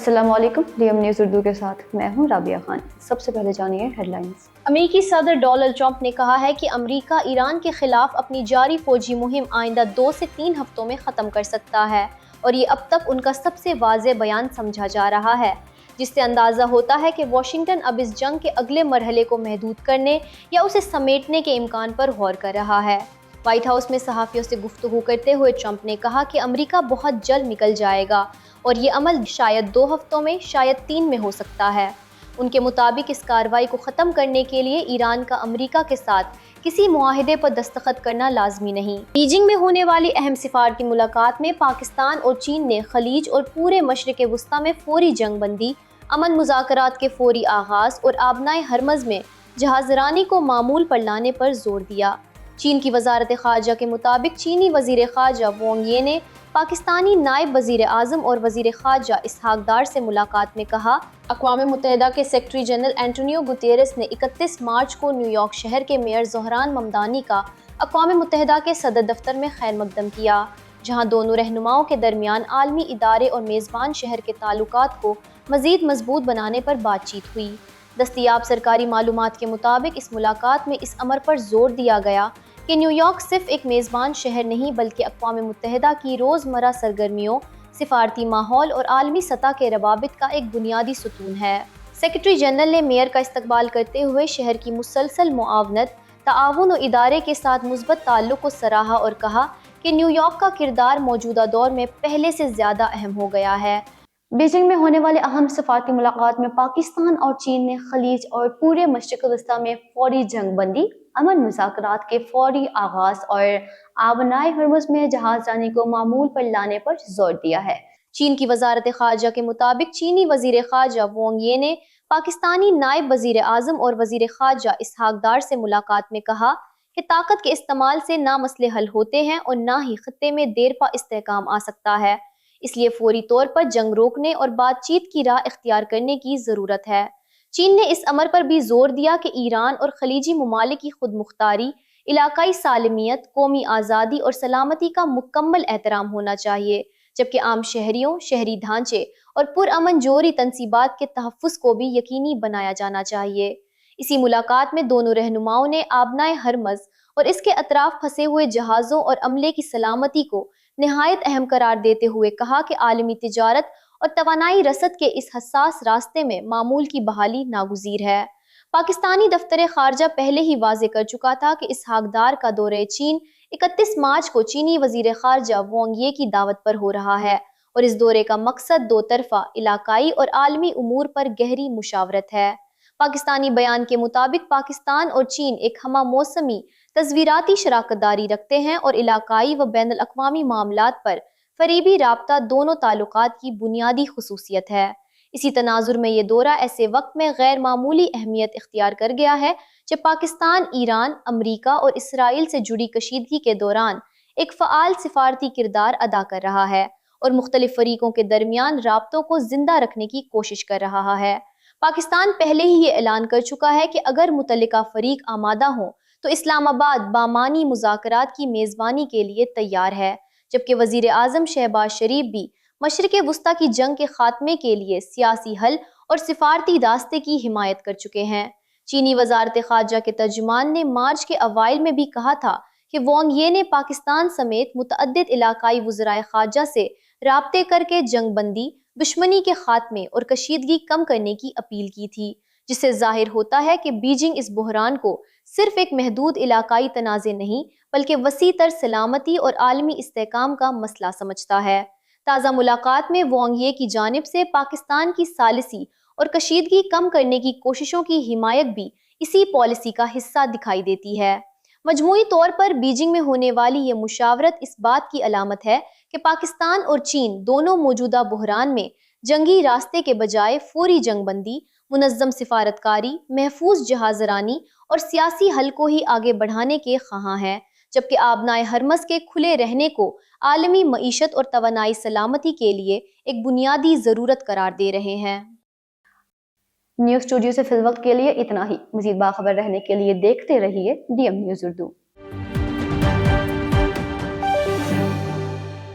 अस्सलाम वालेकुम। DM news Urdu के साथ मैं हूं राबिया खान। सबसे पहले जानिए हेडलाइंस। अमेरिकी सदर डोनाल्ड ट्रंप ने कहा है कि अमेरिका ईरान के खिलाफ अपनी जारी फौजी मुहिम आइंदा 2 से 3 हफ्तों में ख़त्म कर सकता है और ये अब तक उनका सबसे वाज़ेह बयान समझा जा रहा है, जिससे अंदाज़ा होता है कि वाशिंगटन अब इस जंग के अगले मरहले को महदूद करने या उसे समेटने के इम्कान पर गौर कर रहा है। व्हाइट हाउस में सहाफ़ियों से गुफ्तगू करते हुए ट्रंप ने कहा कि अमेरिका बहुत जल्द निकल जाएगा और ये अमल शायद 2 हफ्तों में, शायद 3 में हो सकता है। उनके मुताबिक इस कार्रवाई को ख़त्म करने के लिए ईरान का अमेरिका के साथ किसी मुआहिदे पर दस्तखत करना लाजमी नहीं। बीजिंग में होने वाली अहम सिफारती मुलाकात में पाकिस्तान और चीन ने खलीज और पूरे मशरिक़ वुस्ता में फौरी जंग बंदी, अमन मुज़ाकरात के फौरी आगाज़ और आबनाए हरमज़ में जहाज़रानी को मामूल पर लाने पर जोर दिया। चीन की वज़ारत ख़ारजा के मुताबिक चीनी वज़ीर ख़ारजा वांग यी ने पाकिस्तानी नायब वज़ीर आज़म और वज़ीर ख़ारजा इसहाक डार से मुलाकात में कहा, अक़वाम मुत्तहिदा के सेक्रेटरी जनरल एंटोनियो गुतेरेस ने 31 मार्च को न्यूयॉर्क शहर के मेयर ज़ोहरान ममदानी का अक़वाम मुत्तहिदा के सदर दफ्तर में खैर मकदम किया, जहाँ दोनों रहनुमाओं के दरमियान आलमी इदारे और मेज़बान शहर के ताल्लुकात को मज़ीद मजबूत बनाने पर बातचीत हुई। दस्तयाब सरकारी मालूमात के मुताबिक इस मुलाकात में इस अमर पर जोर दिया गया कि न्यूयॉर्क सिर्फ एक मेज़बान शहर नहीं बल्कि अक़वाम मुत्तहिदा की रोज़मर्रा सरगर्मियों, सिफारती माहौल और आलमी सतह के रवाबित का एक बुनियादी सुतून है। सेक्रेटरी जनरल ने मेयर का इस्तकबाल करते हुए शहर की मुसलसल मुआवनत, ताआवुन और इदारे के साथ मुस्बत ताल्लुक़ को सराहा और कहा कि न्यूयॉर्क का किरदार मौजूदा दौर में पहले से ज़्यादा अहम हो गया है। बीजिंग में होने वाले अहम सफारती मुलाकात में पाकिस्तान और चीन ने खलीज और पूरे मशरिक़ वस्ता में फौरी जंग बंदी, अमन मुज़ाकरात के फौरी आगाज़ और आबनाए हरमुज़ में जहाज़रानी को मामूल पर लाने पर जोर दिया है। चीन की वज़ारत ख़ारजा के मुताबिक चीनी वज़ीर ख़ारजा वांग यी ने पाकिस्तानी नायब वज़ीर आज़म और वज़ीर ख़ारजा इसहाक डार से मुलाकात में कहा कि ताकत के इस्तेमाल से ना मसले हल होते हैं और ना ही खत्ते में देर पा इस्तेहकाम आ सकता है, इसलिए फौरी तौर पर जंग रोकने और बातचीत की राह इख्तियार करने की ज़रूरत है। चीन ने इस अमर पर भी जोर दिया कि ईरान और खलीजी ममालिक की खुद मुख्तारी, इलाकाई सालमियत, कौमी आज़ादी और सलामती का मुकम्मल एहतराम होना चाहिए, जबकि आम शहरियों, शहरी ढांचे और पुरअमन जोरी तनसीबात के तहफ़्फ़ुज़ को भी यकीनी बनाया जाना चाहिए। इसी मुलाकात में दोनों रहनुमाओं ने आबनाए हरमज़ और इसके अतराफ फंसे हुए जहाज़ों और अमले की सलामती को निहायत अहम करार देते हुए कहा कि आलमी तिजारत और तवानाई रसद के इस हसास रास्ते में मामूल की बहाली नागुज़ीर है। पाकिस्तानी दफ्तर ख़ारजा पहले ही वाज़े कर चुका था कि इसहाक डार का दौरे चीन 31 मार्च को चीनी वज़ीर ख़ारजा वांग यी की दावत पर हो रहा है और इस दौरे का मकसद दो तरफ़ा इलाकाई और आलमी उमूर पर गहरी मुशावरत है। पाकिस्तानी बयान के मुताबिक पाकिस्तान और चीन एक हमा मौसमी तस्वीराती शराकतदारी रखते हैं और इलाकाई व बैनुल अक़वामी मामलात पर फ़रीबी राब्ता दोनों ताल्लुकात की बुनियादी खुसूसियत है। इसी तनाजुर में ये दौरा ऐसे वक्त में गैर मामूली अहमियत इख्तियार कर गया है जब पाकिस्तान ईरान, अमरीका और इसराइल से जुड़ी कशीदगी के दौरान एक फ़आल सिफारती किरदार अदा कर रहा है और मुख्तलिफ फ़रीकों के दरमियान राब्तों को जिंदा रखने की कोशिश कर रहा है। पाकिस्तान पहले ही ये ऐलान कर चुका है कि अगर मुतल्लिका फ़रीक आमादा हों तो इस्लामाबाद बामानी मुज़ाकरात की मेज़बानी के लिए तैयार है, जबकि वज़ीर आज़म शहबाज शरीफ भी मशरिक़ वुस्ता की जंग के खात्मे के लिए सियासी हल और सिफारती रास्ते की हिमायत कर चुके हैं। चीनी वज़ारत ख़ारजा के तर्जुमान ने मार्च के अवाइल में भी कहा था कि वांग यी ने पाकिस्तान समेत मुतअद्दिद इलाकाई वज़राए ख़ारजा से राब्ते करके जंग बंदी, दुश्मनी के खात्मे और कशीदगी कम करने की अपील की थी, जिससे जाहिर होता है कि बीजिंग इस बहरान को सिर्फ एक महदूद इलाकाई तनाज़े नहीं बल्कि वसी तर सलामती और आलमी इस्तेहकाम का मसला समझता है। ताज़ा मुलाकात में वांग यी की जानिब से पाकिस्तान की सालिसी और कशीदगी कम करने की कोशिशों की हिमायत भी इसी पॉलिसी का हिस्सा दिखाई देती है। मजमूई तौर पर बीजिंग में होने वाली ये मुशावरत इस बात की अलामत है कि पाकिस्तान और चीन दोनों मौजूदा बहरान में जंगी रास्ते के बजाय फौरी जंग बंदी, मुनज़्ज़म सिफारतकारी, महफूज जहाज़रानी और सियासी हल को ही आगे बढ़ाने के ख़्वाहां हैं, जबकि आबनाए हरमज़ के खुले रहने को आलमी मईशत और तवानाई सलामती के लिए एक बुनियादी ज़रूरत करार दे रहे हैं। न्यूज़ स्टूडियो से फिल वक्त के लिए इतना ही। मज़ीद बाखबर रहने के लिए देखते रहिए डीएम न्यूज़ उर्दू।